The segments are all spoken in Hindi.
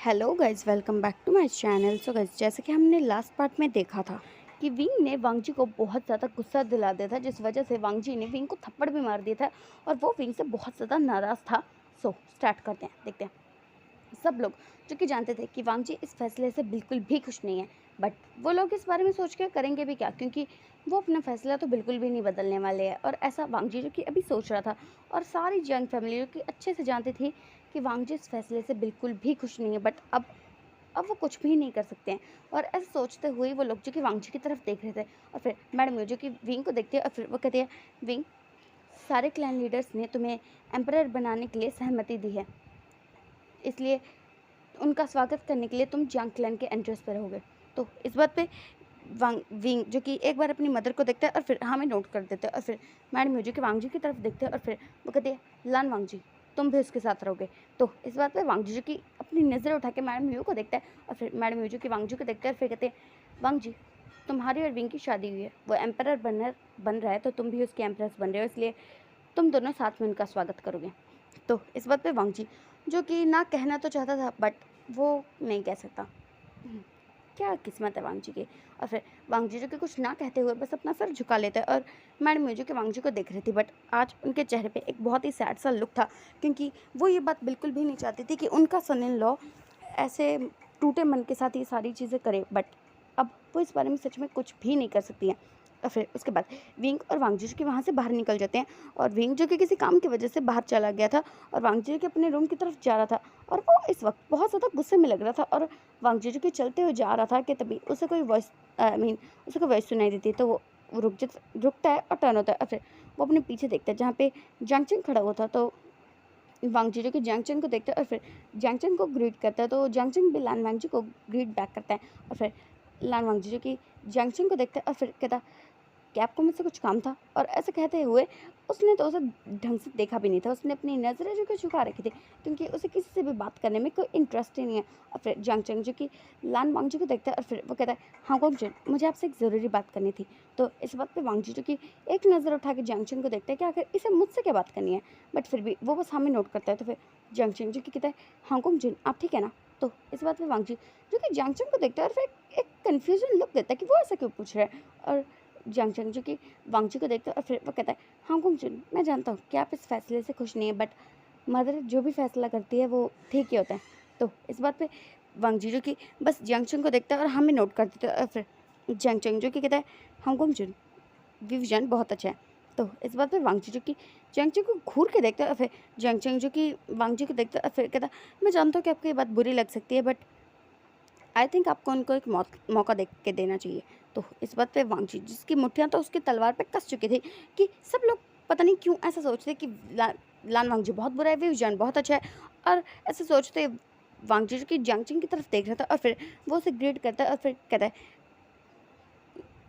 Hello guys, welcome back to my channel. So guys, जैसे कि हमने लास्ट पार्ट में देखा था कि विंग ने वांगजी को बहुत ज़्यादा गुस्सा दिला दिया था, जिस वजह से वांगजी ने विंग को थप्पड़ भी मार दिया था और वो विंग से बहुत ज़्यादा नाराज़ था। सो स्टार्ट करते हैं, देखते हैं। सब लोग जो कि जानते थे कि वांगजी इस फैसले से बिल्कुल भी खुश नहीं है, बट वो लोग इस बारे में सोच के करेंगे भी क्या, क्योंकि वो अपना फैसला तो बिल्कुल भी नहीं बदलने वाले हैं। और ऐसा वांगजी जो कि अभी सोच रहा था, और सारी जंग फैमिली जो कि अच्छे से जानती थी कि वांगजी इस फैसले से बिल्कुल भी खुश नहीं है, बट अब वो कुछ भी नहीं कर सकते हैं। और ऐसे सोचते हुए वो लोग जो कि वांगजी की तरफ देख रहे थे, और फिर मैडम जो कि विंग को देखते हैं और फिर वो कहती है, विंग, सारे क्लैन लीडर्स ने तुम्हें एम्परर बनाने के लिए सहमति दी है, इसलिए उनका स्वागत करने के लिए तुम जंग क्लैन के एंट्रेंस पर रहोगे। तो इस बात पे विंग जो कि एक बार अपनी मदर को देखता है और फिर हमें नोट कर देते हैं, और फिर मैडम म्यूजिक के वांगजी की तरफ देखते हैं और फिर वो कहते हैं, लान वांगजी, तुम भी उसके साथ रहोगे। तो इस बात पे वांगजी जो कि अपनी नज़रें उठा के मैडम म्यू को देखता है और फिर मैडम म्यूजिक के वांगजी को देखते हैं और फिर कहते हैं, वांगजी, तुम्हारी और विंग की शादी हुई है, वो एम्परर बन रहा है, तो तुम भी उसकी एम्प्रेस बन रहे हो, इसलिए तुम दोनों साथ में उनका स्वागत करोगे। तो इस बात पे वांगजी जो कि ना कहना तो चाहता था, बट वो नहीं कह सकता। क्या किस्मत है वांगजी की। और फिर वांगजी जो कि कुछ ना कहते हुए बस अपना सर झुका लेता है, और मैडम म्यूजिक के वांगजी को देख रही थी, बट आज उनके चेहरे पे एक बहुत ही सैड सा लुक था, क्योंकि वो ये बात बिल्कुल भी नहीं चाहती थी कि उनका सन इन लॉ ऐसे टूटे मन के साथ ये सारी चीज़ें करे, बट अब वो इस बारे में सच में कुछ भी नहीं कर सकती हैं। और फिर उसके बाद विंग और वांगजी जो कि वहाँ से बाहर निकल जाते हैं, और विंग जो कि किसी काम की वजह से बाहर चला गया था और वांगजी जो कि अपने रूम की तरफ जा रहा था, और वो इस वक्त बहुत ज़्यादा गुस्से में लग रहा था। और वांगजी जो कि चलते हुए जा रहा था कि तभी उसे कोई वॉइस उसे कोई वॉइस सुनाई देती है, तो वो रुकता है और टर्न होता है, और फिर वो अपने पीछे देखता है जहाँ पे जंगचन खड़ा हुआ था। तो वांगजी जो कि जंगचन को देखता है और फिर जंगचन को ग्रीट करता है, तो जंगचन भी लान वांगजी को ग्रीट बैक करता है। और फिर लान वांगजी जो कि जंगचन को देखता है और फिर कहता, कि आपको मुझसे कुछ काम था। और ऐसे कहते हुए उसने तो उसे ढंग से देखा भी नहीं था, उसने अपनी नज़रें जो कि झुका रखी थी, क्योंकि उसे किसी से भी बात करने में कोई इंटरेस्ट ही नहीं है। और फिर जंगचंग जो कि लान वांगजी को देखता है और फिर वो कहता है, हाँ गोंगचन, मुझे आपसे एक ज़रूरी बात करनी थी। तो इस बात पे वांगजी जो कि एक नज़र उठा के जंगचंग को देखता है कि आखिर इसे मुझसे क्या बात करनी है, बट फिर भी वो बस हमें नोट करता है। तो फिर जंगचंग जो कि कहता है, हाँ गोंगचन, आप ठीक है ना। तो इस बात पे वांगजी जो कि जंगचंग को देखता है और फिर एक कन्फ्यूजन लुक देता है कि वो ऐसा क्यों पूछ रहा है। और जंगचंग जो कि वांगजी को देखता है और फिर वो कहता है, हाँ गोंगचन, मैं जानता हूँ कि आप इस फैसले से खुश नहीं है, बट मदर जो भी फैसला करती है वो ठीक ही होता है। तो इस बात पे वांगजी जो कि बस जंगचंग को देखता है और हमें नोट कर देता है, और फिर जंगचंग जो कि कहता है, हाँ गोंगचन, विजन बहुत अच्छा है। तो इस बात पे वांगजी जो कि जंगचंग को घूर के देखता है और फिर जंगचंग जो कि वांगजी को देखता है और फिर कहता है, मैं जानता हूँ कि आपको ये बात बुरी लग सकती है, बट आई थिंक आपको उनको एक मौका दे के देना चाहिए। तो इस बात पे वांगजी जिसकी मुठ्ठियाँ तो उसकी तलवार पे कस चुकी थी, कि सब लोग पता नहीं क्यों ऐसा सोचते कि लान वांगजी बहुत बुरा है, विवजान बहुत अच्छा है। और ऐसे सोचते वांगजी जो कि जंगचिंग की तरफ देख रहा था और फिर वो उसे ग्रीट करता है और फिर कहता है,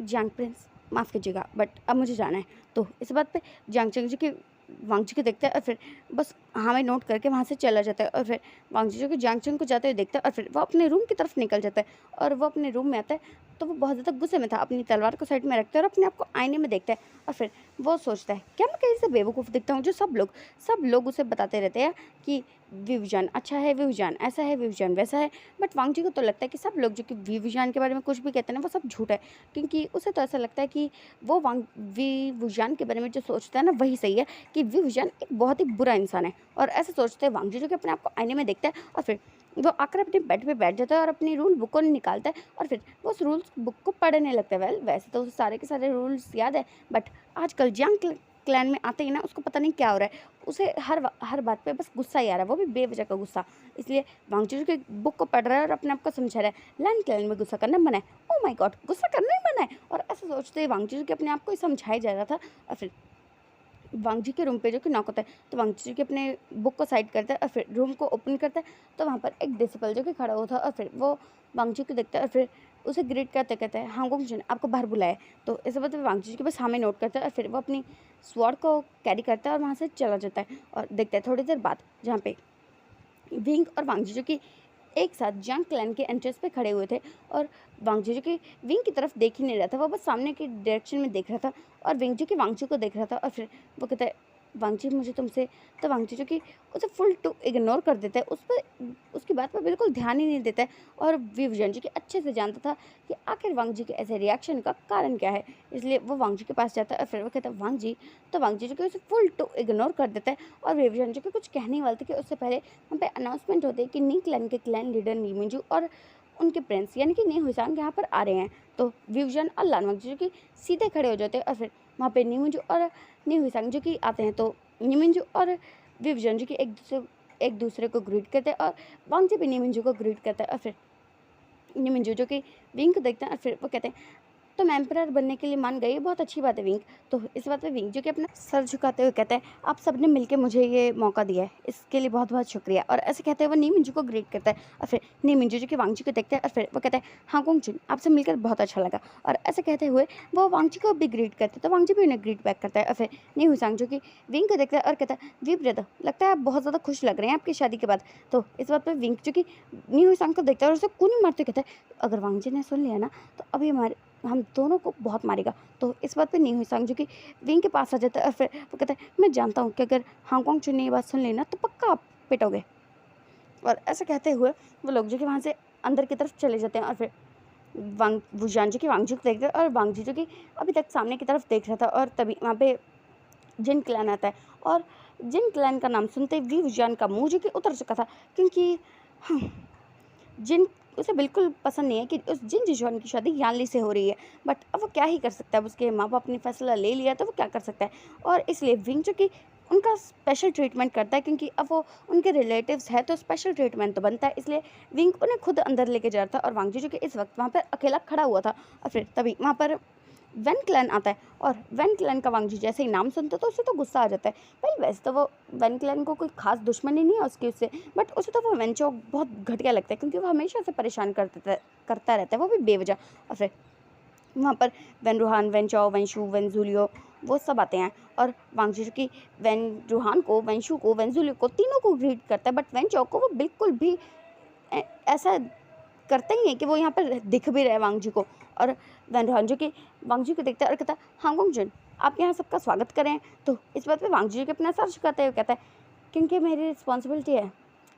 जंग प्रिंस, माफ़ कीजिएगा, बट अब मुझे जाना है। तो इस बात पे जंगचंग जी की वांगजी को देखता है और फिर बस हमें नोट करके वहाँ से चला जाता है। और फिर वांगजी जो कि जंगचंग को जाते हुए देखता है और फिर वो अपने रूम की तरफ निकल जाता है। और वो अपने रूम में आता है तो वो बहुत ज़्यादा गुस्से में था, अपनी तलवार को साइड में रखता है और अपने आप को आईने में देखता है। और फिर वो सोचता है, क्या मैं कहीं से बेवकूफ़ दिखता हूँ, जो सब लोग उसे बताते रहते हैं कि विवजान अच्छा है, विवजान ऐसा है, विवजान वैसा है। बट वांगजी को तो लगता है कि सब लोग जो कि विवजान के बारे में कुछ भी कहते हैं ना, वो सब झूठ है, क्योंकि उसे तो ऐसा लगता है कि वो विवजान के बारे में जो सोचता है ना, वही सही है, कि विवजान एक बहुत ही बुरा इंसान है। और ऐसे सोचते हैं वांगजी जो कि अपने आप को आईने में देखता है और फिर वो आकर अपने बेड पे बैठ जाता है और अपनी रूल बुक को निकालता है और फिर वो उस रूल्स बुक को पढ़ने लगता है। वेल, वैसे तो उसे सारे के सारे रूल्स याद है, बट आजकल जंग क्लैन में आते ही ना उसको पता नहीं क्या हो रहा है, उसे हर बात पे बस गुस्सा ही आ रहा है, वो भी बेवजह का गुस्सा। इसलिए वांगजी जो कि बुक को पढ़ रहा है और अपने आप को समझा रहा है, लैंड क्लैन में गुस्सा करना मना है। ओ माय गॉड, गुस्सा करना ही मना है। और ऐसा सोचते ही वांगजी जो कि अपने आप को ही समझाया जा रहा था। और फिर वांगजी के रूम पे जो कि नॉक होता है, तो वांगजी जो कि अपने बुक को साइड करता है और फिर रूम को ओपन करता है, तो वहाँ पर एक डिसिपल जो कि खड़ा हुआ था और फिर वो वांगजी को देखता है और फिर उसे ग्रीट करते कहता है, हाँ गोंगजन, आपको बाहर बुलाया है। तो इस बात पे वांगजी जी के बस हमें नोट करता है और फिर वो अपनी स्वॉर्ड को कैरी करता है और वहाँ से चला जाता है। और देखता है थोड़ी देर बाद जहाँ पे विंग और वांगजी जो कि एक साथ जंग क्लैन के एंट्रेंस पे खड़े हुए थे, और वांगजी जो कि विंग की तरफ देख ही नहीं रहा था, वो बस सामने की डायरेक्शन में देख रहा था। और विंग जो कि वांगजी को देख रहा था और फिर वो कहता है, वांग जी मुझे तुमसे, तो वांग जी जो कि उसे फुल टू इग्नोर कर देता है, उस पर उसकी बात पर बिल्कुल ध्यान ही नहीं देता है। और विवजन जी कि अच्छे से जानता था कि आखिर वांग जी के ऐसे रिएक्शन का कारण क्या है, इसलिए वो वांग जी के पास जाता है और फिर वो कहता है वांग जी, तो वांग जी जो कि उसे फुल टू इग्नोर कर देता है। और विवजन जी कि कुछ कहने वाले थे कि उससे पहले वहाँ पे अनाउंसमेंट होती है कि नी क्लैन के क्लैन लीडर नी मिंजू और उनके प्रिंस यानी कि नी हुईसांग यहाँ पर आ रहे हैं। तो विवजन और लानवांग जी जो कि सीधे खड़े हो जाते हैं और फिर वहाँ पे नी मिंजू और नी हुईसांग जो कि आते हैं। तो नी मिंजू और विवजन जी की एक दूसरे को ग्रीट करते हैं और वांग जी भी नी मिंजू को ग्रीट करता है। और फिर नी मिंजू जो कि विंग को देखते हैं और फिर वो कहते हैं तुम एम्परर बनने के लिए मान गई, बहुत अच्छी बात है विंग। तो इस बात पे विंग जो कि अपना सर झुकाते हुए कहते हैं आप सबने मिलकर मुझे ये मौका दिया है, इसके लिए बहुत बहुत शुक्रिया। और ऐसे कहते हैं वो नी मिंजू को ग्रीट करता है और फिर नी मिंजू जो कि वांग जी को देखते हैं और फिर वो कहते हैं हाँ कुंगचुन, आपसे मिलकर बहुत अच्छा लगा। और ऐसे कहते हुए वो वांग जी को भी ग्रीट करते हैं, तो वांग जी भी उन्हें ग्रीट बैक करता है। और फिर नी हुईसांग जो कि विंग को देखता है और कहता है वी ब्रदर, लगता है आप बहुत ज़्यादा खुश लग रहे हैं आपकी शादी के बाद। तो इस बात पर विंग जो कि नी हुईसांग को देखता है और उसे कूनी मारते कहता है अगर वांग जी ने सुन लिया ना तो अभी हम दोनों को बहुत मारेगा। तो इस बात पे नी हुईसांग जो कि विंग के पास आ जाता है और फिर वो कहता है मैं जानता हूँ कि अगर हांगकांग चुन ने ये बात सुन ली ना तो पक्का आप पिटोगे। और ऐसा कहते हुए वो लोग जो कि वहाँ से अंदर की तरफ चले जाते हैं। और फिर वांग वुजान जी की वांग जी को देखते हैं और वांग जी जो कि अभी तक सामने की तरफ देख रहा था और तभी वहाँ पे जिन क्लैन आता है। और जिन क्लैन का नाम सुनते ही वी वुजान का मुँह जो कि उतर चुका था, क्योंकि हाँ, जिन उसे बिल्कुल पसंद नहीं है कि उस जिन जिशॉन की शादी यानली से हो रही है। बट अब वो क्या ही कर सकता है, अब उसके माँ बाप ने फैसला ले लिया तो वो क्या कर सकता है। और इसलिए विंग जो कि उनका स्पेशल ट्रीटमेंट करता है, क्योंकि अब वो उनके रिलेटिव्स है तो स्पेशल ट्रीटमेंट तो बनता है। इसलिए विंग उन्हें खुद अंदर लेके जाता है और वांगजी जो कि इस वक्त वहाँ पर अकेला खड़ा हुआ था। और फिर तभी वहाँ पर वैन क्लैन आता है और वैन क्लैन का वांगजी जैसे ही नाम सुनता है तो उसे तो गुस्सा आ जाता है। भाई वैसे तो वो वैन क्लैन को कोई खास दुश्मनी नहीं है उसकी उससे, बट उसे तो वो वेंचो बहुत घटिया लगता है, क्योंकि वो हमेशा उसे परेशान करता रहता है, वो भी बेवजह। और फिर वहाँ पर वेन रूहान, वेन चाओ, वेन शू, वेन जूलियो वो सब आते हैं। और वांगजी की वेन रूहान को, वेन शू को, वेन जूलियो को तीनों को ग्रीट करता है, बट वेन चाओ को वो बिल्कुल भी ऐसा करता ही नहीं कि वो यहाँ पर दिख भी रहे वांग जी को। और वैन रूहान जो कि वांग जी को देखता है और कहता है हाँ गुंगजुन, आप यहाँ सबका स्वागत करें। तो इस बात पे वांग जी के अपना सर झुकाते हुए कहता है क्योंकि मेरी रिस्पॉन्सिबिलिटी है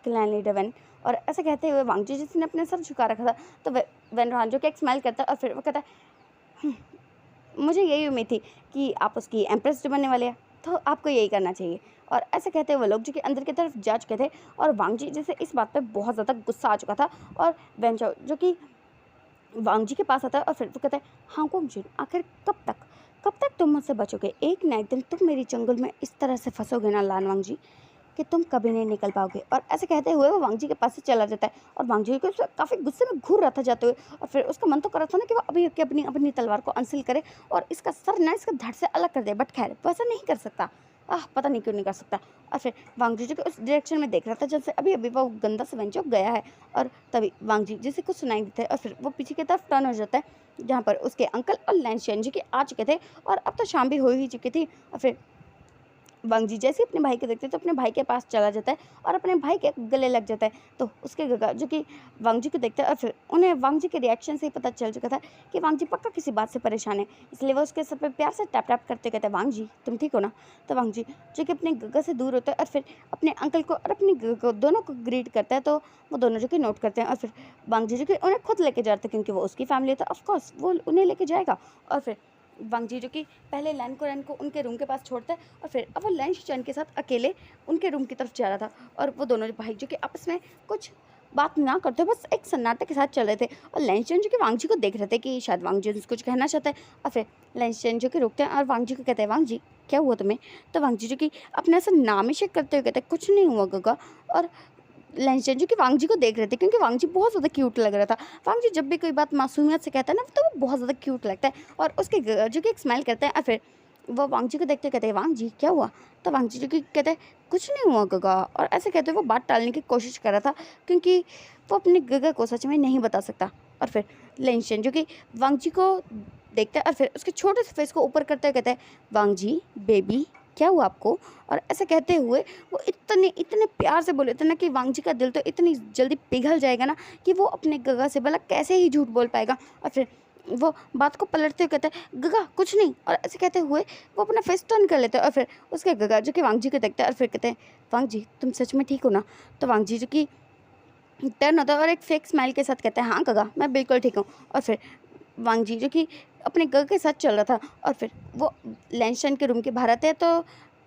क्लैन लीडर वैन। और ऐसा कहते हुए वांग जी जिसने अपने सर झुका रखा था, तो वैन रूहान जो कि एक स्माइल करता है और फिर वो कहता है मुझे यही उम्मीद थी कि आप उसकी एम्प्रेस जो बनने वाले हैं, तो आपको यही करना चाहिए। और ऐसे कहते हुए लोग जो कि अंदर की तरफ जा चुके थे और वांग जी जैसे इस बात पे बहुत ज़्यादा गुस्सा आ चुका था। और वेंचो जो कि वांग जी के पास आता है और फिर वो कहता है हाँ गुंगजुन, आखिर कब तक तुम मुझसे बचोगे? एक ना एक दिन तुम मेरी चंगुल में इस तरह से फंसोगे ना लान वांग जी कि तुम कभी नहीं निकल पाओगे। और ऐसे कहते हुए वो वांग जी के पास से चला जाता है और वांग जी को काफ़ी गुस्से में घूर रहा था जाते हुए। और फिर उसका मन तो कर रहा था ना कि वो अभी अपनी अपनी तलवार को अनसील करे और इसका सर ना इसका धड़ से अलग कर दे, बट खैर वैसा नहीं कर सकता। पता नहीं क्यों नहीं कर सकता। और फिर वांग जी जो कि उस डायरेक्शन में देख रहा था जैसे अभी अभी वो गंदा से वेंचो गया है। और तभी वांग जी जिसे कुछ सुनाई देता है और फिर वो पीछे की तरफ टर्न हो जाता है, जहाँ पर उसके अंकल और लैंशियन जी के आ चुके थे और अब तो शाम भी हो ही चुकी थी। और फिर वांग जी जैसे ही अपने भाई को देखते हैं तो अपने भाई के पास चला जाता है और अपने भाई के गले लग जाता है। तो उसके गगा जो कि वांग जी को देखता है और फिर उन्हें वांग जी के रिएक्शन से ही पता चल चुका था कि वांग जी पक्का किसी बात से परेशान है, इसलिए वो उसके सर पे प्यार से टैप टैप करते कहते हैं वांग जी तुम ठीक हो ना। तो वांग जी जो कि अपने गगा से दूर होता है और फिर अपने अंकल को और अपने गगा को दोनों को ग्रीट करता है। तो वो दोनों जो कि नोट करते हैं और फिर वांग जी जो कि उन्हें खुद लेके जाते हैं, क्योंकि वो उसकी फैमिली है तो ऑफकोर्स वो उन्हें लेके जाएगा। और फिर वांग जी जो कि पहले लैन को उनके रूम के पास छोड़ता है और फिर अब वो लैन शिचन के साथ अकेले उनके रूम की तरफ जा रहा था। और वो दोनों भाई जो कि आपस में कुछ बात ना करते बस एक सन्नाटे के साथ चल रहे थे। और लैन शिचन जो कि वांग जी को देख रहे थे कि शायद वांग जी उनसे कुछ कहना चाहता है। और फिर लैन शिचन जो कि रुकते हैं और वांग जी को कहते हैं वांग जी क्या हुआ तुम्हें? तो वांग जी जो कि अपने ऐसा नाम ही शेक करते हुए कहते हैं कुछ नहीं हुआ गगा। और लैंशन जो कि वांग जी को देख रहे थे, क्योंकि वांग जी बहुत ज़्यादा क्यूट लग रहा था। वांग जी जब भी कोई बात मासूमियत से कहता है ना तो वो बहुत ज़्यादा क्यूट लगता है और उसके जो कि एक स्माइल करते हैं। और फिर वो वांग जी को देखते कहते हैं वांग जी क्या हुआ? तो वांग जी जो कि कहते हैं कुछ नहीं हुआ गगा। और ऐसे कहते हुए वो बात टालने की कोशिश कर रहा था, क्योंकि वो अपने गगा को सच में नहीं बता सकता। और फिर लैंशन जो कि वांग जी को देखता है और फिर उसके छोटे से फेस को ऊपर करते हुए कहता है वांग जी बेबी क्या हुआ आपको? और ऐसे कहते हुए वो इतने इतने प्यार से बोले थे ना कि वांग जी का दिल तो इतनी जल्दी पिघल जाएगा ना कि वो अपने गगा से भला कैसे ही झूठ बोल पाएगा। और फिर वो बात को पलटते हुए कहता है गगा कुछ नहीं, और ऐसे कहते हुए वो अपना फेस टर्न कर लेते हैं और फिर उसके गगा जो कि वांग जी को देखता है और फिर कहते हैं वांग जी तुम सच में ठीक हो ना? तो वांग जी जो कि टर्न होता है और एक फेक स्माइल के साथ कहता है हाँ गगा मैं बिल्कुल ठीक हूँ। और फिर वांग जी जो कि अपने गगा के साथ चल रहा था और फिर वो लैंशन के रूम के बाहर आते हैं, तो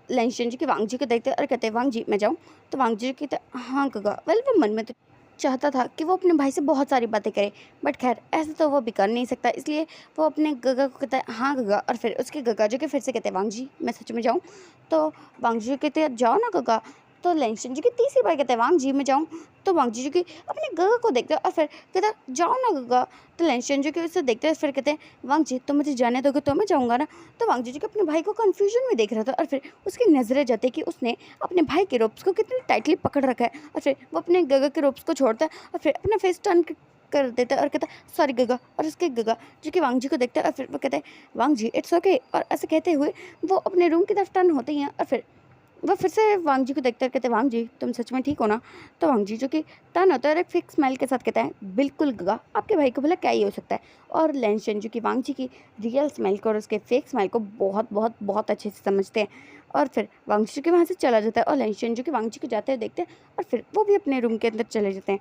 लैंशन जी के वांग जी को देखते हैं और कहते हैं वांग जी मैं जाऊँ? तो वांग जी कहते हैं हाँ गगा। वेल वो मन में तो चाहता था कि वो अपने भाई से बहुत सारी बातें करे, बट खैर ऐसे तो वो भी कर नहीं सकता, इसलिए वो अपने गगा को कहता है हाँ गगा। और फिर उसके गगा जो कि फिर से कहते हैं वांग जी मैं सच में जाऊँ? तो वांग जी कहते हैं जाओ ना गगा। तो लैंशन जी की तीसरी बार कहते हैं वांग जी मैं जाऊँ? तो वांग जी जो कि अपने गगा को देखते हैं और फिर कहता है जाओ ना गगा। तो लैंशन जी के उसे देखते हैं फिर कहते हैं वांग जी तुम मुझे जाने दोगे तो मैं जाऊँगा ना? तो वांग जी जो कि अपने भाई को कन्फ्यूजन में देख रहा था और फिर उसकी नज़रें जाती कि उसने अपने भाई के रोप्स को कितनी टाइटली पकड़ रखा है, और फिर वो अपने गगा के रोप्स को छोड़ता है और फिर अपना फेस टर्न कर देता है और कहता है सॉरी गगा। और उसके गगा जो कि वांग जी को देखता है और फिर वो कहता है वांग जी इट्स ओके। और ऐसे कहते हुए वो अपने रूम की तरफ टर्न होते ही हैं और फिर वो फिर से वांग जी को देखते हैं, कहते हैं वांग जी तुम सच में ठीक हो ना? तो वांग जी जो कि टर्न होता है और एक फिक्स स्माइल के साथ कहता है बिल्कुल गगा आपके भाई को भला क्या ही हो सकता है। और लैंशन जो कि वांग जी की रियल स्माइल को और उसके फेक स्माइल को बहुत बहुत बहुत अच्छे से समझते हैं। और फिर वांग जी के वहाँ से चला जाता है और लैंशन जो कि वांग जी को जाते हुए देखते हैं और फिर वो भी अपने रूम के अंदर चले जाते हैं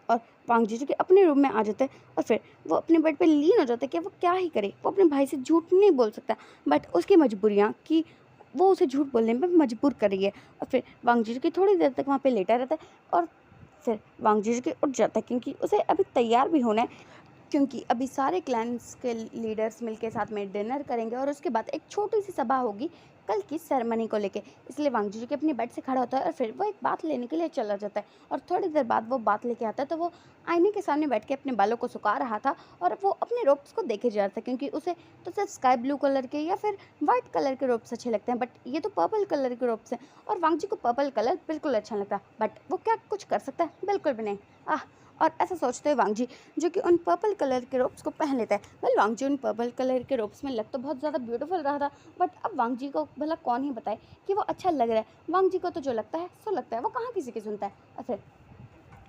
और वांग जी जो कि अपने रूम में आ जाते हैं और फिर वो अपने बेड पे लीन हो जाता है कि वो क्या ही करे, वो अपने भाई से झूठ नहीं बोल सकता, बट उसकी मजबूरियाँ कि वो उसे झूठ बोलने में मजबूर कर रही है। और फिर वांग जी जो कि थोड़ी देर तक वहाँ पे लेटा रहता है और फिर वांग जी जो कि उठ जाता है क्योंकि उसे अभी तैयार भी होना है, क्योंकि अभी सारे क्लैन्स के लीडर्स मिलके साथ में डिनर करेंगे और उसके बाद एक छोटी सी सभा होगी कल की सेरेमनी को लेके। इसलिए वांग जी के अपनी बेड से खड़ा होता है और फिर वो एक बात लेने के लिए चला जाता है और थोड़ी देर बाद वो बात लेके आता है, तो वो आईने के सामने बैठ के अपने बालों को सुखा रहा था और वो अपने रोप्स को देखे जा रहा था क्योंकि उसे तो सिर्फ स्काई ब्लू कलर के या फिर वाइट कलर के रोप्स अच्छे लगते हैं, बट ये तो पर्पल कलर के रोप्स हैं और वांग जी को पर्पल कलर बिल्कुल अच्छा लगता है, बट वो क्या कुछ कर सकता है? बिल्कुल भी नहीं। आह। और ऐसा सोचते हुए वांग जी जो कि उन पर्पल कलर के रोप्स को पहन लेता है। वेल वांग जी उन पर्पल कलर के रोप्स में लग तो बहुत ज़्यादा ब्यूटीफुल रहा था, बट अब वांग जी को भला कौन ही बताए कि वो अच्छा लग रहा है। वांग जी को तो जो लगता है सो लगता है, वो कहाँ किसी की सुनता है। और फिर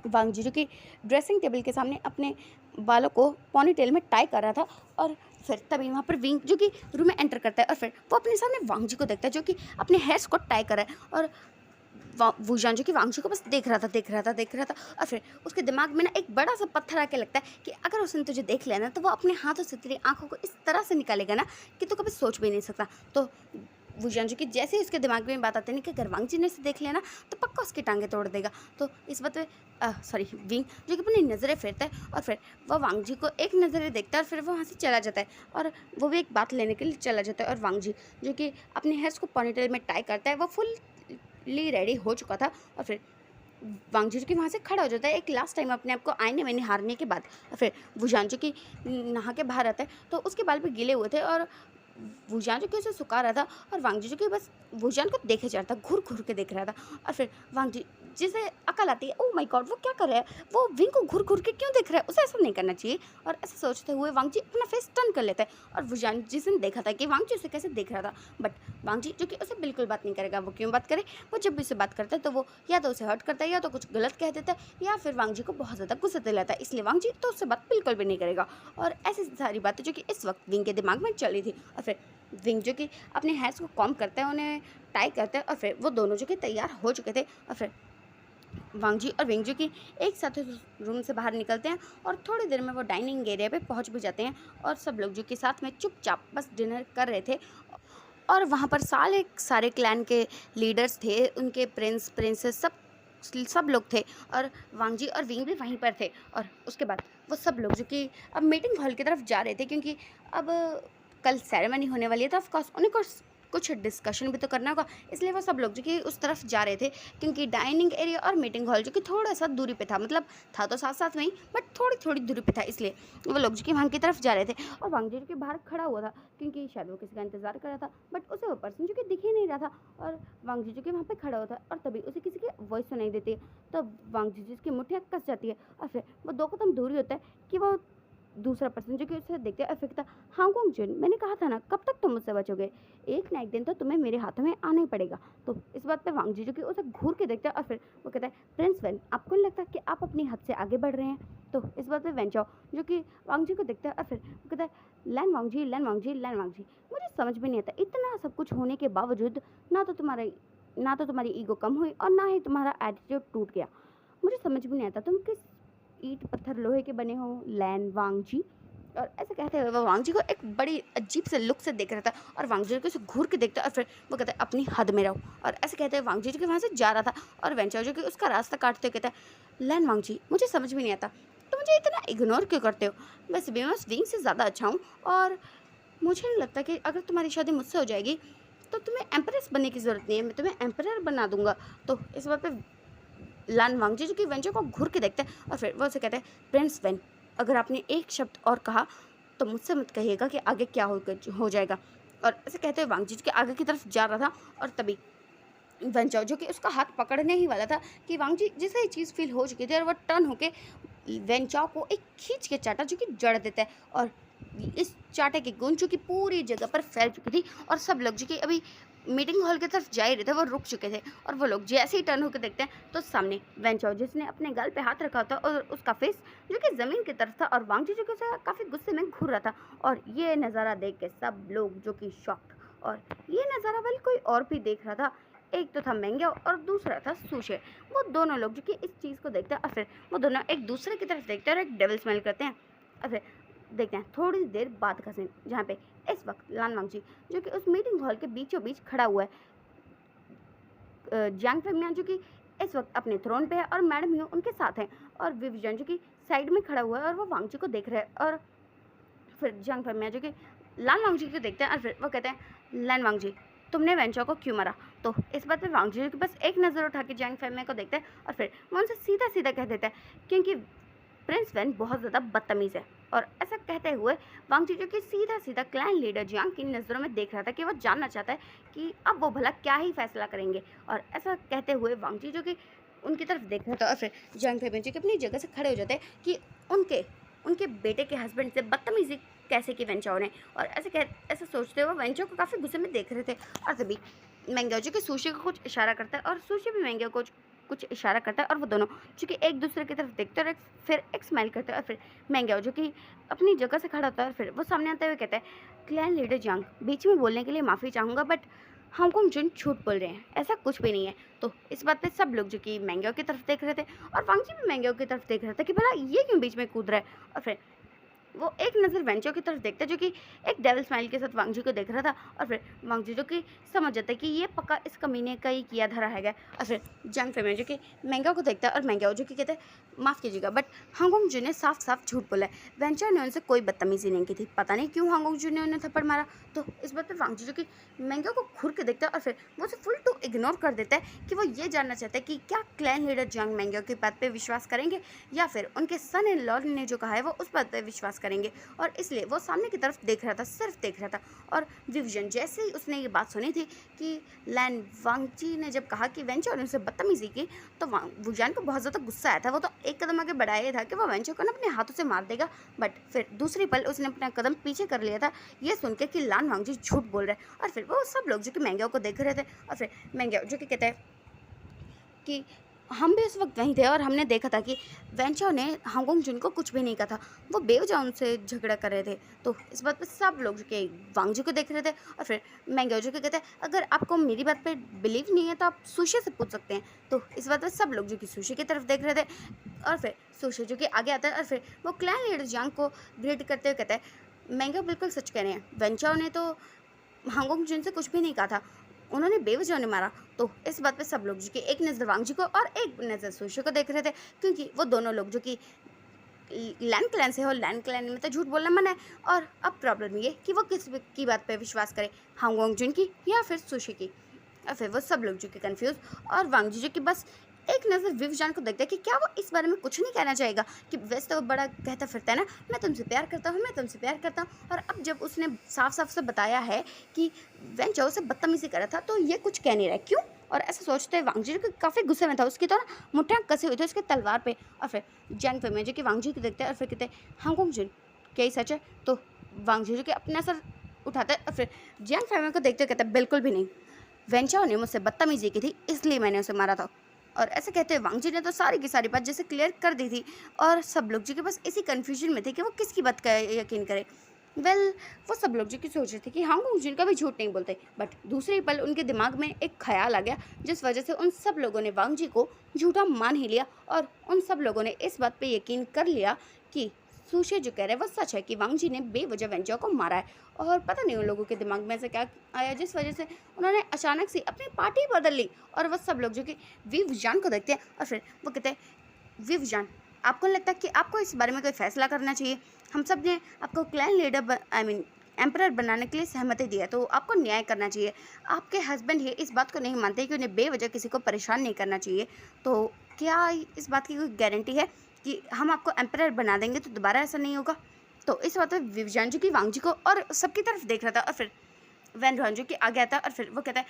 वांग जी जो कि ड्रेसिंग टेबल के सामने अपने बालों को पोनी टेल में टाई कर रहा था और फिर तभी वहाँ पर विंग जो कि रूम में एंटर करता है और फिर वो अपने सामने वांग जी को देखता है जो कि अपने हेयर्स को टाई कर रहा है। और वूजान जो कि वांग जी को बस देख रहा था और फिर उसके दिमाग में ना एक बड़ा सा पत्थर आके लगता है कि अगर उसने तुझे देख लिया ना तो वो अपने हाथों से तेरी आंखों को इस तरह से निकालेगा ना कि तू कभी सोच भी नहीं सकता। तो वूजान जो कि जैसे ही उसके दिमाग में बात आती है कि अगर वांग जी ने इसे देख लिया ना तो पक्का उसकी टांगें तोड़ देगा। तो इस बात पे सॉरी विंग जो कि अपनी नज़रें फेरता है और फिर वह वांग जी को एक नज़रें देखता है और फिर वो वहाँ से चला जाता है और वो भी एक बात लेने के लिए चला जाता है। और वांग जी जो कि अपने हेयर्स को पोनीटेल में टाई करता है, वो फुल ली रेडी हो चुका था और फिर वांग जी वहाँ से खड़ा हो जाता है एक लास्ट टाइम अपने आप को आईने में निहारने के बाद। और फिर वुजान जो कि नहा के बाहर आता है तो उसके बाल भी गीले हुए थे और वुजान जो कि उसे सुखा रहा था और वांग जी जो कि बस वुजान को देखे जा रहा था, घूर घूर के देख रहा था। और फिर वांग जी जिसे अकल आती है ओ माय गॉड वो क्या कर रहा है, वो विंग को घूर घूर के क्यों देख रहा है, उसे ऐसा नहीं करना चाहिए। और ऐसा सोचते हुए वांग जी अपना फेस टर्न कर लेता है और वुजान जिसने देखा था कि वांग जी उसे कैसे देख रहा था, बट वांग जी जो कि उसे बिल्कुल बात नहीं करेगा। वो क्यों बात करे, वो जब भी उसे बात करता है तो वो या तो उसे हर्ट करता है या तो कुछ गलत कह देता है या फिर वांग जी को बहुत ज़्यादा गुस्सा दिलाता है, इसलिए वांग जी तो उससे बात बिल्कुल भी नहीं करेगा। और ऐसी सारी बातें जो कि इस वक्त विंग के दिमाग में चल रही थी। और फिर विंग जो कि अपने हेयर्स को कॉम्ब करता है, उन्हें टाई करता है और फिर वो दोनों जो कि तैयार हो चुके थे और फिर वांग जी और विंग जो कि एक साथ रूम से बाहर निकलते हैं और थोड़ी देर में वो डाइनिंग एरिया पे पहुंच भी जाते हैं और सब लोग जो कि साथ में चुपचाप बस डिनर कर रहे थे और वहाँ पर सारे सारे क्लैन के लीडर्स थे, उनके प्रिंस प्रिंसेस सब लोग थे और वांग जी और विंग भी वहीं पर थे। और उसके बाद वो सब लोग जो कि अब मीटिंग हॉल की तरफ जा रहे थे क्योंकि अब कल सेरेमनी होने वाली है तो ऑफकोर्स उन्हें कुछ डिस्कशन भी तो करना होगा, इसलिए वो सब लोग जो कि उस तरफ जा रहे थे क्योंकि डाइनिंग एरिया और मीटिंग हॉल जो कि थोड़ा सा दूरी पे था, मतलब था तो साथ साथ में ही बट थोड़ी थोड़ी दूरी पे था, इसलिए वो लोग जो कि वहाँ की तरफ जा रहे थे। और वांग जी के बाहर खड़ा हुआ था क्योंकि शायद वो किसी का इंतजार कर रहा था, बट उसे वो पर्सन जो कि दिख ही नहीं रहा था और वांग जी के वहाँ पे खड़ा होता है और तभी उसे किसी की वॉइस सुनाई देती है। तो वांग जी की मुठ्ठियाँ कस जाती है और फिर वो दो कदम दूरी होता है कि वो दूसरा पर्सन जो कि उसे देखते और फिर कहता, हांगकांग जुन, मैंने कहा था ना, कब तक तुम मुझसे बचोगे, एक ना एक दिन तो तुम्हें मेरे हाथों में आना ही पड़ेगा। तो इस बात पे वांग जी जो कि उसे घूर के देखता है और फिर वो कहता है, प्रिंस वेन, आपको नहीं लगता कि आप अपनी हद से आगे बढ़ रहे हैं। तो इस बात पे वेंचाओ जो कि वांग जी को देखता है और फिर वो कहता है, लैन वांग जी, लैन वांग जी, लैन वांग जी, मुझे समझ में नहीं आता, इतना सब कुछ होने के बावजूद ना तो तुम्हारी ईगो कम हुई और ना ही तुम्हारा एटीट्यूड टूट गया। मुझे समझ में नहीं आता तुम किस ईंट पत्थर लोहे के बने हो, लैन वांग जी। और ऐसे कहते हुए वो वांग जी को एक बड़ी अजीब से लुक से देख रहा था और वांग जी को उसे घूर के देखता और फिर वो कहता है, अपनी हद में रहो। और ऐसे कहते हुए वांग जी जो कि वहाँ से जा रहा था और वेंचाओ जो कि उसका रास्ता काटते हुए कहता है, लैन वांग जी, मुझे समझ में नहीं आता तो मुझे इतना इग्नोर क्यों करते हो। वैसे भी मैं उस विंग से ज़्यादा अच्छा हूँ और मुझे नहीं लगता कि अगर तुम्हारी शादी मुझसे हो जाएगी तो तुम्हें एम्प्रेस बनने की ज़रूरत नहीं है, मैं तुम्हें एम्परर बना दूंगा। तो इस बात पे लान वांग जी जो कि वेंचर को घूर के देखते हैं और फिर वो उसे कहते हैं, प्रिंस वेन, अगर आपने एक शब्द और कहा तो मुझसे मत कहिएगा कि आगे क्या हो जाएगा। और ऐसे कहते हुए वांग जी के आगे की तरफ जा रहा था और तभी वेंचाओ जो कि उसका हाथ पकड़ने ही वाला था कि वांग जी जैसे ये चीज़ फील हो चुकी थी और वह टर्न होके वेंचाओ को एक खींच के चाटा जो कि जड़ देता है। और इस चाटे की गूंज जो कि पूरी जगह पर फैल चुकी थी और सब लोग जो कि अभी मीटिंग हॉल की तरफ जा ही रहे थे वो रुक चुके थे। और वो लोग जैसे ही टर्न होकर देखते हैं तो सामने वेंचाओ जिसने अपने गाल पे हाथ रखा था और उसका फेस जो कि ज़मीन की तरफ था और वांग जी जो कि उसे काफ़ी गुस्से में घूर रहा था। और ये नज़ारा देख के सब लोग जो कि शॉक्ड, और ये नज़ारा वाली कोई और भी देख रहा था। एक तो था मैंगो और दूसरा था सुशे। वो दोनों लोग जो कि इस चीज़ को देखते हैं और फिर वो दोनों एक दूसरे की तरफ देखते हैं और एक डेविल स्मेल करते हैं। और फिर देखते हैं थोड़ी देर बाद का सीन जहाँ पे इस वक्त लान वांग जी जो कि उस मीटिंग हॉल के बीचों बीच खड़ा हुआ है। जियांग फेमियान जो कि इस वक्त अपने थ्रोन पे है और मैडम यू उनके साथ हैं और विविजन जो कि साइड में खड़ा हुआ है और वो वांग जी को देख रहा है। और फिर जियांग फेमियान जो कि लान वांग जी को देखते हैं और फिर वो कहते हैं, लान वांग जी, तुमने वेंचो को क्यों मारा। तो इस बात पे वांग जी के बस एक नज़र उठा के जियांग फेमिया को देखते हैं और फिर वो उनसे सीधा सीधा कह देता है क्योंकि प्रिंस वेन बहुत ज़्यादा बदतमीज़ है। और ऐसा कहते हुए वांग जी जो कि सीधा सीधा क्लैन लीडर जियांग की नज़रों में देख रहा था कि वो जानना चाहता है कि अब वो भला क्या ही फैसला करेंगे। और ऐसा कहते हुए वांग जी जो कि उनकी तरफ देख रहा था और फिर जियांग फेमिया जी की अपनी जगह से खड़े हो जाते हैं कि उनके उनके बेटे के हस्बैंड से बदतमीजी कैसे की वेंचाओ ने। और ऐसे सोचते हुए वेंचाओ को काफ़ी गुस्से में देख रहे थे। और तभी मैंगो जो कि सुशी को कुछ इशारा करता है और सुशी भी मैंगो को कुछ इशारा करता है और वो दोनों जो कि एक दूसरे की तरफ देखते हैं और फिर एक स्माइल करते हैं। और फिर मैंगो जो कि अपनी जगह से खड़ा होता है और फिर वो सामने आते हुए कहता है, क्लैन लीडर जियांग, बीच में बोलने के लिए माफ़ी चाहूँगा बट हांगकांग जुन झूठ बोल रहे हैं, ऐसा कुछ भी नहीं है। तो इस बात पे सब लोग जो कि मैंगो की तरफ देख रहे थे और वांग जी भी मैंगो की तरफ देख रहे थे कि भला ये क्यों बीच में कूद रहा है। और फिर वो एक नज़र वेंचो की तरफ देखता है जो कि एक डेविल स्माइल के साथ वांग जी को देख रहा था। और फिर वांग जी जो कि समझ जाता है कि ये पक्का इस कमीने का ही किया धरा है। और फिर जंग फेमिया जो कि मैंगो को देखता है और मैंगो जो कि कहते हैं, माफ़ कीजिएगा बट हांगकांग जू ने साफ साफ झूठ बोला है, वेंचो ने उनसे कोई बदतमीजी नहीं की थी, पता नहीं क्यों हांगकांग जू ने उन्हें थप्पड़ मारा। तो इस बात पर वांग जी जो कि मैंगो को घूर के देखता है और फिर वो उसे फुल टू इग्नोर कर देता है कि वो ये जानना चाहता है कि क्या क्लैन लीडर जंग मैंगो की बात पर विश्वास करेंगे या फिर उनके सन इन लॉ ने जो कहा है वो उस बात पर विश्वास करेंगे। और इसलिए वो सामने की तरफ देख रहा था, सिर्फ देख रहा था। और विविजन जैसे ही उसने ये बात सुनी थी कि लैन वांग जी ने जब कहा कि वेंचो ने उनसे बदतमीजी की तो वुजान को बहुत ज़्यादा गुस्सा आया था। वो तो एक कदम आगे बढ़ाया था कि वो वेंचो को ना अपने हाथों से मार देगा, बट फिर दूसरी पल उसने अपना कदम पीछे कर लिया था ये सुन के कि लान वांग जी झूठ बोल रहे हैं। और फिर वो सब लोग जो कि मैंगो को देख रहे थे और फिर मैंगो जो कि कहते हैं कि हम भी उस वक्त वहीं थे और हमने देखा था कि वेंचो ने हांगकांग जुन को कुछ भी नहीं कहा था, वो बेवजह उनसे झगड़ा कर रहे थे। तो इस बात पे सब लोग जो कि वांग जी को देख रहे थे और फिर मैंगो जो कि कहते हैं, अगर आपको मेरी बात पे बिलीव नहीं है तो आप सुशी से पूछ सकते हैं। तो इस बात पे सब लोग जो कि सुशी की तरफ देख रहे थे और फिर सुशी जो कि आगे आता है और फिर वो क्लैन लीडर जियांग को ग्रेट करते हुए कहता है, मैंगो बिल्कुल सच कह रहे हैं, वेंचो ने तो हांगकांग जुन से कुछ भी नहीं कहा था, उन्होंने बेवजह ने मारा। तो इस बात पे सब लोग जो कि एक नज़र वांग जी को और एक नज़र सुशी को देख रहे थे क्योंकि वो दोनों लोग जो कि लैंड क्लैन से हो, लैंड क्लैन में तो झूठ बोलना मना है। और अब प्रॉब्लम ये कि वो किस की बात पे विश्वास करे, हांगकांग जुन की या फिर सुशी की। और फिर वो सब लोग जो कि कन्फ्यूज़ और वांग जी जो कि बस एक नज़र विविजान को देखता है कि क्या वो इस बारे में कुछ नहीं कहना चाहेगा कि वैसे तो वो बड़ा कहता फिरता है ना, मैं तुमसे प्यार करता हूँ, मैं तुमसे प्यार करता हूँ। और अब जब उसने साफ साफ से बताया है कि वेंचो से बदतमीजी करा था तो ये कुछ कह नहीं रहा है, क्यों। और ऐसा सोचते वांग जी काफ़ी गुस्से में था, उसकी तो ना मुठ्ठियाँ कसी हुई थी उसके तलवार पे। और फिर जंग फेमिया जो कि वांग जी को देखते हैं और फिर कहते हैं, हांगकांग जुन, क्या ये सच है? तो वांग जी के अपना सर उठाता है और फिर जियांग फैमिली को देखते हुए कहता है बिल्कुल भी नहीं, वेंचाओ ने मुझसे बदतमीजी की थी इसलिए मैंने उसे मारा था। और ऐसे कहते हुए वांग जी ने तो सारी की सारी बात जैसे क्लियर कर दी थी और सब लोग जी के बस इसी कन्फ्यूजन में थे कि वो किसकी बात का यकीन करे। वो सब लोग जो कि सोच रहे थे कि हांगकांग जिनका भी झूठ नहीं बोलते, बट दूसरे पल उनके दिमाग में एक ख्याल आ गया जिस वजह से उन सब लोगों ने वांग जी को झूठा मान ही लिया और उन सब लोगों ने इस बात पे यकीन कर लिया कि सुशे जो कह रहे हैं वो सच है कि वांग जी ने बेवजह वेंचाओ को मारा है। और पता नहीं उन लोगों के दिमाग में से क्या आया जिस वजह से उन्होंने अचानक से अपनी पार्टी बदल ली। और वह सब लोग जो कि वी विजान को देखते हैं और फिर वो कहते हैं वी विजान, आपको नहीं लगता कि आपको इस बारे में कोई फैसला करना चाहिए? हम सब ने आपको क्लैन लीडर एम्परर बनाने के लिए सहमति दी है, तो आपको न्याय करना चाहिए। आपके हस्बैंड ही इस बात को नहीं मानते कि उन्हें बेवजह किसी को परेशान नहीं करना चाहिए, तो क्या इस बात की कोई गारंटी है कि हम आपको एम्परर बना देंगे तो दोबारा ऐसा नहीं होगा? तो इस बात पर विविजान जी की वांग जी को और सबकी तरफ देख रहा था और फिर वैन रोहन जो कि आ गया था और फिर वो कहता है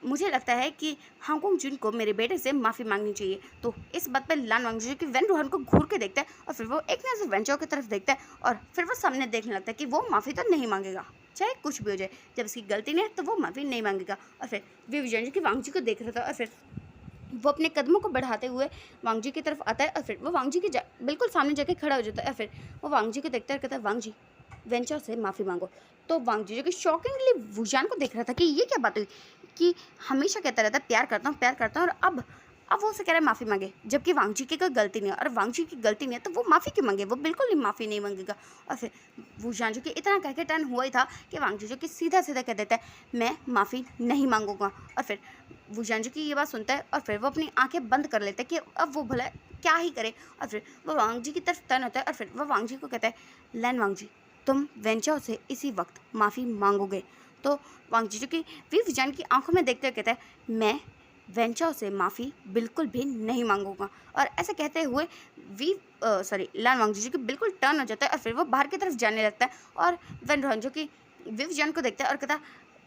मुझे लगता है कि हांगकांग जिन को मेरे बेटे से माफ़ी मांगनी चाहिए। तो इस बात पर लान वांग जो कि वैन रोहन को घूर के देखता है और फिर वो एक नज़र वेंचाओ की तरफ देखता है और फिर वो सामने देखने लगता है कि वो माफ़ी तो नहीं मांगेगा, चाहे कुछ भी हो जाए। जब इसकी गलती नहीं है तो वो माफ़ी नहीं मांगेगा। और फिर विविजन जी की वांग जी को देख रहा था और फिर वो अपने कदमों को बढ़ाते हुए वांग जी की तरफ आता है और फिर वो वांग जी के बिल्कुल सामने जाके खड़ा हो जाता है और फिर वो वांग जी को देखता है, कहता है वांग जी वेंचर से माफ़ी मांगो। तो वांग जी जो कि शॉकिंगली वुजान को देख रहा था कि ये क्या बात हुई कि हमेशा कहता रहता है प्यार करता हूँ और अब वो उसे कह रहा है माफ़ी मांगे, जबकि वांग जी की कोई गलती नहीं है और वांग जी की गलती नहीं है तो वो माफ़ी क्यों मांगे? वो बिल्कुल नहीं माफ़ी नहीं मांगेगा। और फिर वुजान जो कि इतना कह के टर्न हुआ ही था कि वांग जी जो कि सीधा सीधा कह देता है मैं माफ़ी नहीं मांगूंगा। और फिर वुजान जो कि ये बात सुनता है और फिर वो अपनी आंखें बंद कर लेता है कि अब वो भला क्या ही करे। और फिर वो वांग जी की तरफ टर्न होता है और फिर वो वांग जी को कहता है लैन वांग जी, तुम वेंचाओ से इसी वक्त माफ़ी मांगोगे? तो वांग जी जो कि वी विजान की आंखों में देखते हुए कहता है मैं वेंचाओ से माफ़ी बिल्कुल भी नहीं मांगूंगा। और ऐसे कहते हुए लान वांग जी जो कि बिल्कुल टर्न हो जाता है और फिर वो बाहर की तरफ जाने लगता है और वेन रोहन जो कि वी विजान को देखता है और कहता है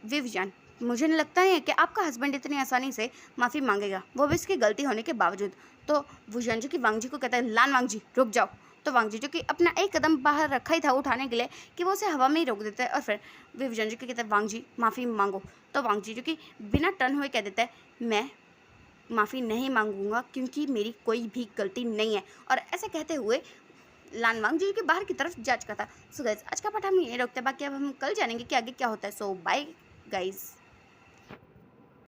वी विजान, मुझे नहीं लगता है कि आपका हस्बैंड इतनी आसानी से माफ़ी मांगेगा, वो भी इसकी गलती होने के बावजूद। तो वुजान जो कि वांग जी को कहता है लान वांग जी रुक जाओ। तो वांग जी जो कि अपना एक कदम बाहर रखा ही था उठाने के लिए कि वो उसे हवा में ही रोक देता है और फिर विजन जी को कहता है वांग जी माफ़ी मांगो। तो वांग जी जो कि बिना टर्न हुए कह देता है मैं माफ़ी नहीं मांगूंगा क्योंकि मेरी कोई भी गलती नहीं है। और ऐसे कहते हुए लान वांग जी के बाहर की तरफ जांच करता। सो गाइस आज का पाठ हम यही रोकते हैं, बाकी अब हम कल जानेंगे कि आगे क्या होता है। सो बाय गाइस।